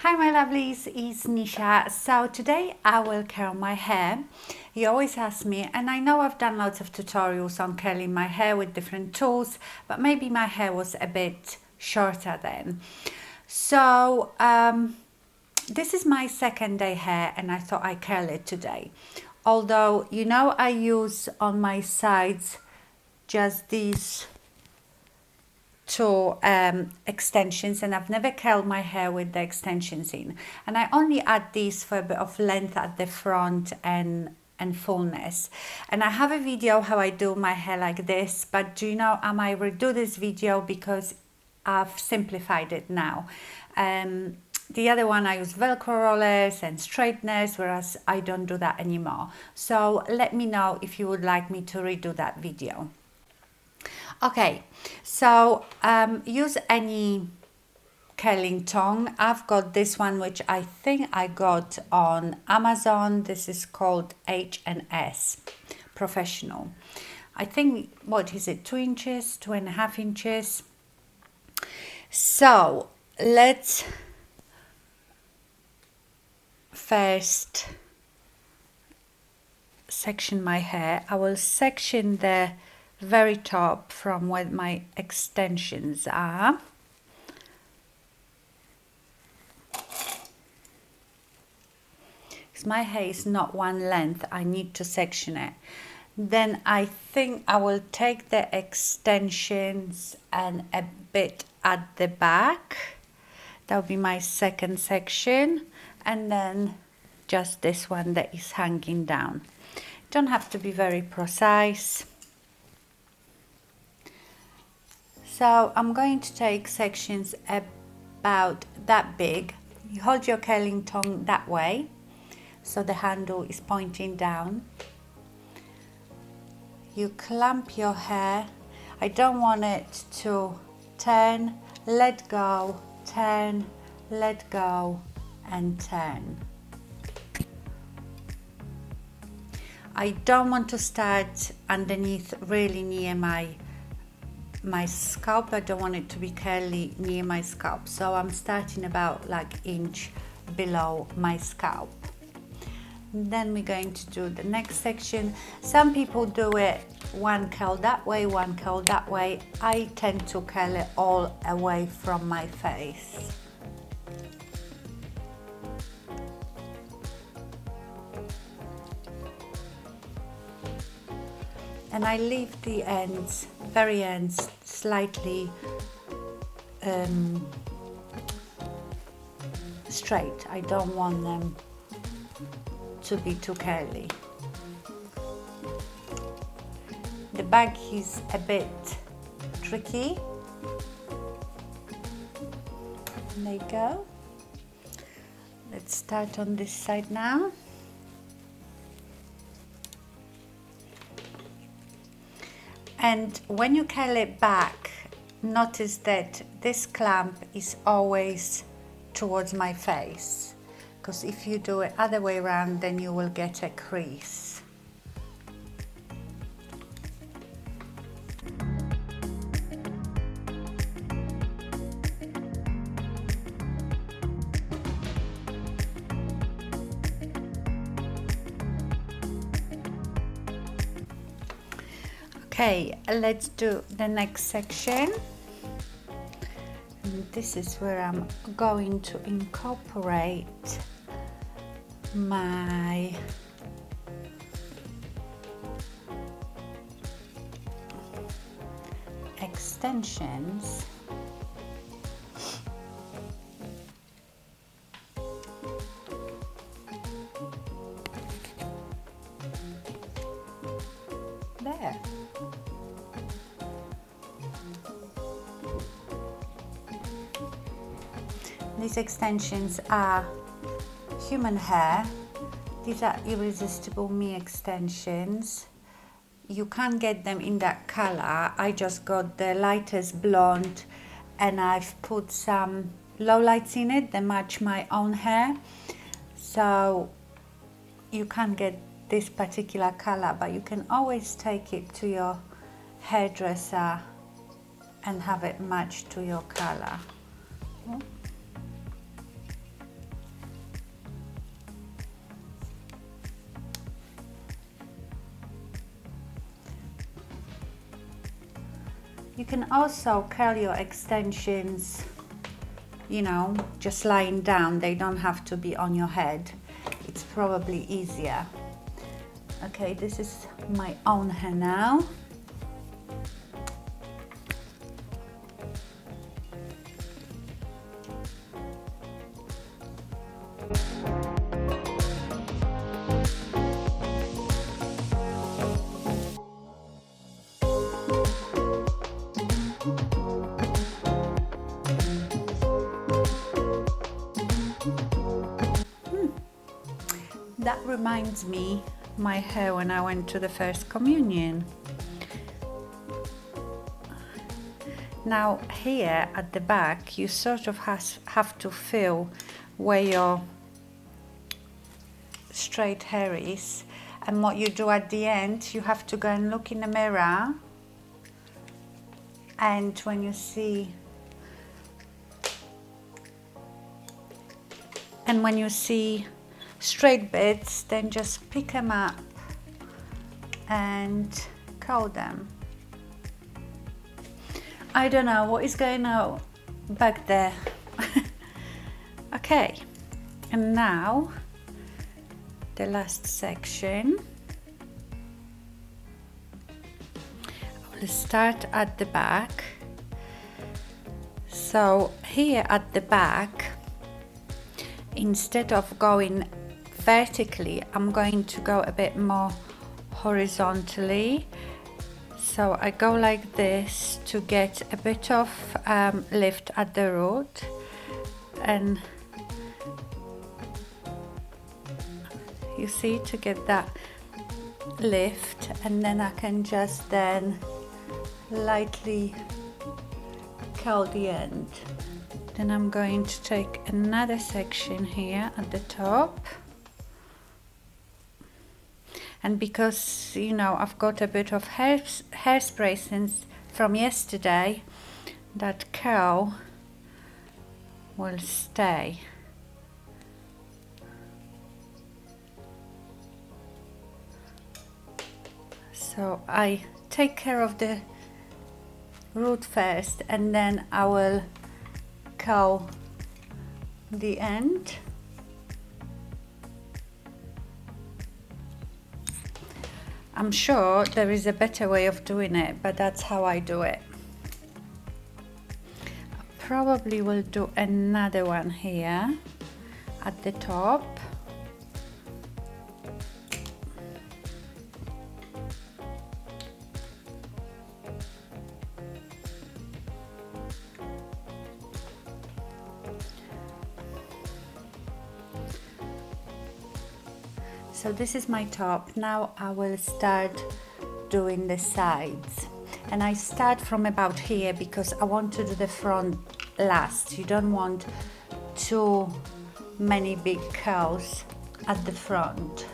Hi my lovelies, it's Nisha. So today I will curl my hair. You always ask me, and I know I've done lots of tutorials on curling my hair with different tools, but maybe my hair was a bit shorter then. So this is my second day hair and I thought I'd curl it today. Although, you know, I use on my sides just these two extensions, and I've never curled my hair with the extensions in, and I only add these for a bit of length at the front and fullness. And I have a video how I do my hair like this, but do you know, I might redo this video because I've simplified it now. The other one I use Velcro rollers and straighteners, whereas I don't do that anymore. So let me know if you would like me to redo that video. Okay, so use any curling tong. I've got this one, which I think I got on Amazon. This is called H&S Professional. I think, what is it, 2 inches, 2.5 inches. So let's first section my hair. I will section the very top from where my extensions are. Because my hair is not one length, I need to section it. Then I think I will take the extensions and a bit at the back. That will be my second section, and then just this one that is hanging down. Don't have to be very precise. So I'm going to take sections about that big. You hold your curling tong that way, so the handle is pointing down. You clamp your hair. I don't want it to turn, let go, turn, let go, and turn. I don't want to start underneath, really near my scalp. I don't want it to be curly near my scalp, so I'm starting about like inch below my scalp. And then we're going to do the next section. Some people do it one curl that way, one curl that way. I tend to curl it all away from my face. And I leave the ends, very ends, slightly straight. I don't want them to be too curly. The back is a bit tricky. There you go. Let's start on this side now. And when you curl it back, notice that this clamp is always towards my face, because if you do it other way around, then you will get a crease. Okay, let's do the next section. And this is where I'm going to incorporate my extensions. There. These extensions are human hair. These are Irresistible Me extensions. You can't get them in that color. I just got the lightest blonde, and I've put some lowlights in it that match my own hair. So you can't get this particular color, but you can always take it to your hairdresser and have it match to your color. You can also curl your extensions, you know, just lying down. They don't have to be on your head. It's probably easier. Okay, this is my own hair now. That reminds me my hair when I went to the first communion. Now here at the back you sort of have to feel where your straight hair is, and what you do at the end, you have to go and look in the mirror, and when you see straight bits, then just pick them up and curl them. I don't know what is going on back there. Okay, and now the last section. I will start at the back. So here at the back, instead of going vertically, I'm going to go a bit more horizontally. So I go like this to get a bit of lift at the root, and you see, to get that lift, and then I can just then lightly curl the end. Then I'm going to take another section here at the top, and because, you know, I've got a bit of hairspray since from yesterday, that curl will stay. So I take care of the root first, and then I will curl the end. I'm sure there is a better way of doing it, but that's how I do it. I probably will do another one here at the top. So this is my top. Now I will start doing the sides, and I start from about here because I want to do the front last. You don't want too many big curls at the front.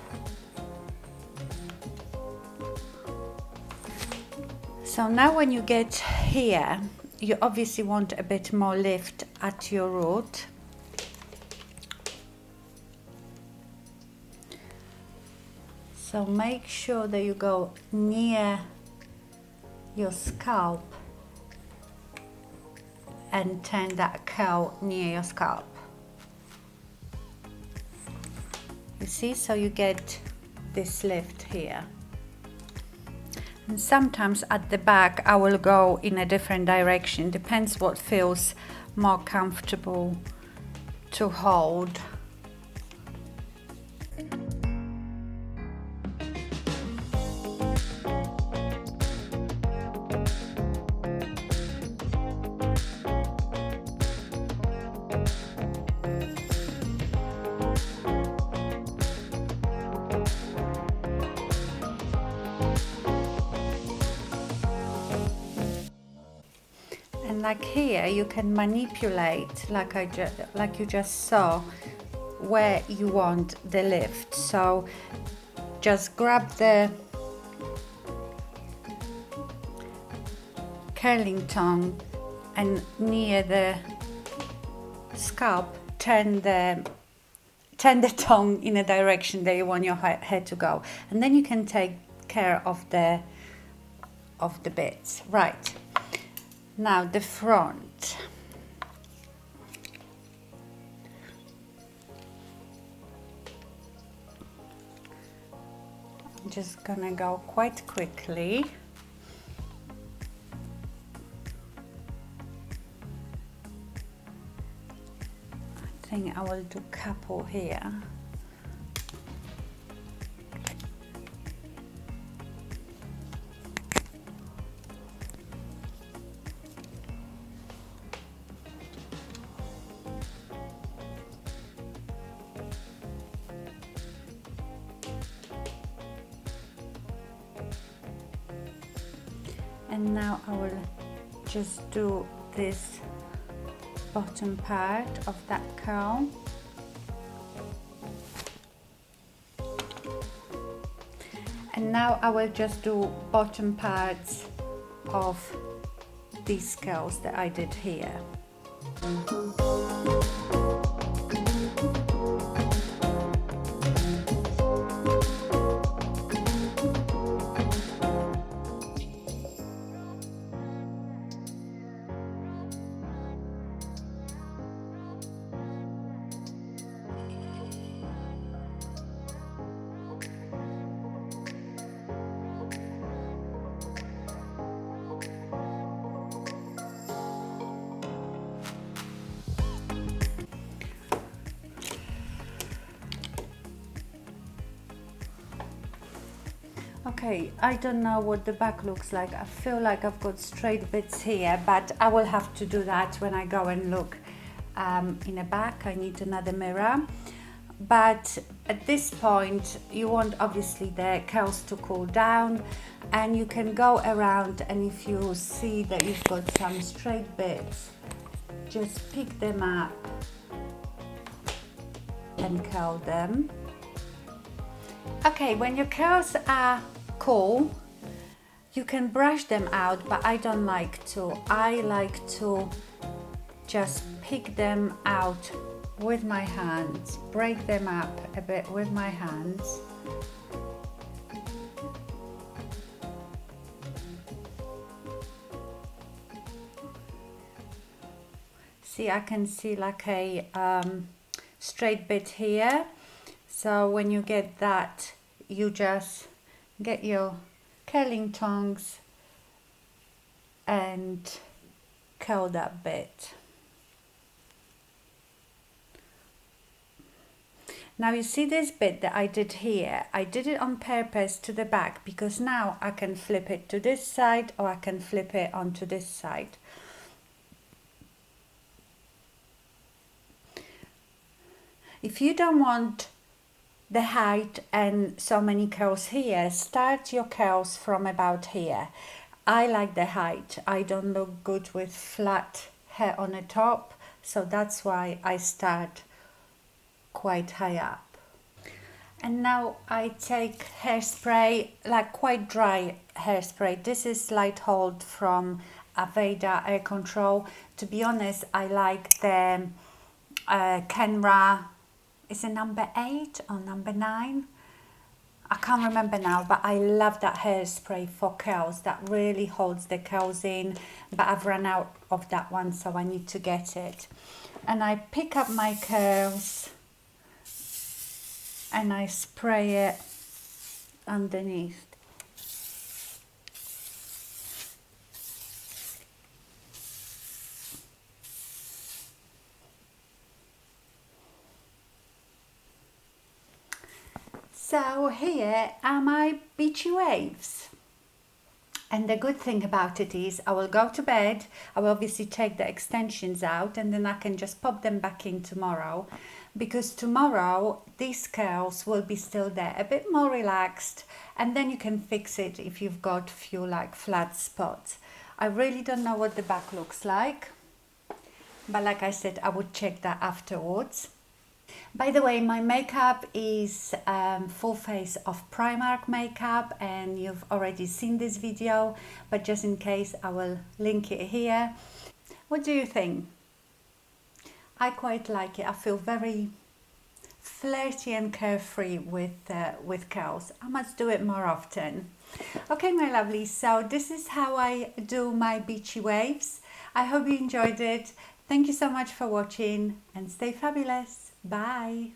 So now when you get here, you obviously want a bit more lift at your root. So make sure that you go near your scalp and turn that curl near your scalp. You see, so you get this lift here. And sometimes at the back I will go in a different direction, depends what feels more comfortable to hold. And like here, you can manipulate, like you just saw, where you want the lift. So just grab the curling tong and near the scalp, turn the tong in a direction that you want your hair to go, and then you can take care of the bits. Right. Now the front. I'm just gonna go quite quickly. I think I will do couple here. And now I will just do this bottom part of that curl. And now I will just do bottom parts of these curls that I did here. Okay, I don't know what the back looks like. I feel like I've got straight bits here, but I will have to do that when I go and look in the back. I need another mirror. But at this point, you want obviously the curls to cool down, and you can go around, and if you see that you've got some straight bits, just pick them up and curl them. Okay, when your curls are cool, you can brush them out, but I don't like to. I like to just pick them out with my hands, break them up a bit with my hands. See, I can see like a straight bit here. So when you get that, you just get your curling tongs and curl that bit. Now you see this bit that I did here, I did it on purpose to the back because now I can flip it to this side or I can flip it onto this side. If you don't want the height and so many curls here, start your curls from about here. I like the height. I don't look good with flat hair on the top, so that's why I start quite high up. And now I take hairspray, like quite dry hairspray. This is Light Hold from Aveda Air Control. To be honest, I like the Kenra. Is it number 8 or number 9? I can't remember now, but I love that hairspray for curls. That really holds the curls in, but I've run out of that one, so I need to get it. And I pick up my curls and I spray it underneath. So here are my beachy waves. And the good thing about it is I will go to bed, I will obviously take the extensions out and then I can just pop them back in tomorrow, because tomorrow these curls will be still there, a bit more relaxed, and then you can fix it if you've got few like flat spots. I really don't know what the back looks like, but like I said, I would check that afterwards. By the way, my makeup is full face of Primark makeup, and you've already seen this video, but just in case I will link it here. What do you think? I quite like it. I feel very flirty and carefree with curls. I must do it more often. Okay, my lovely, so this is how I do my beachy waves. I hope you enjoyed it. Thank you so much for watching and stay fabulous. Bye.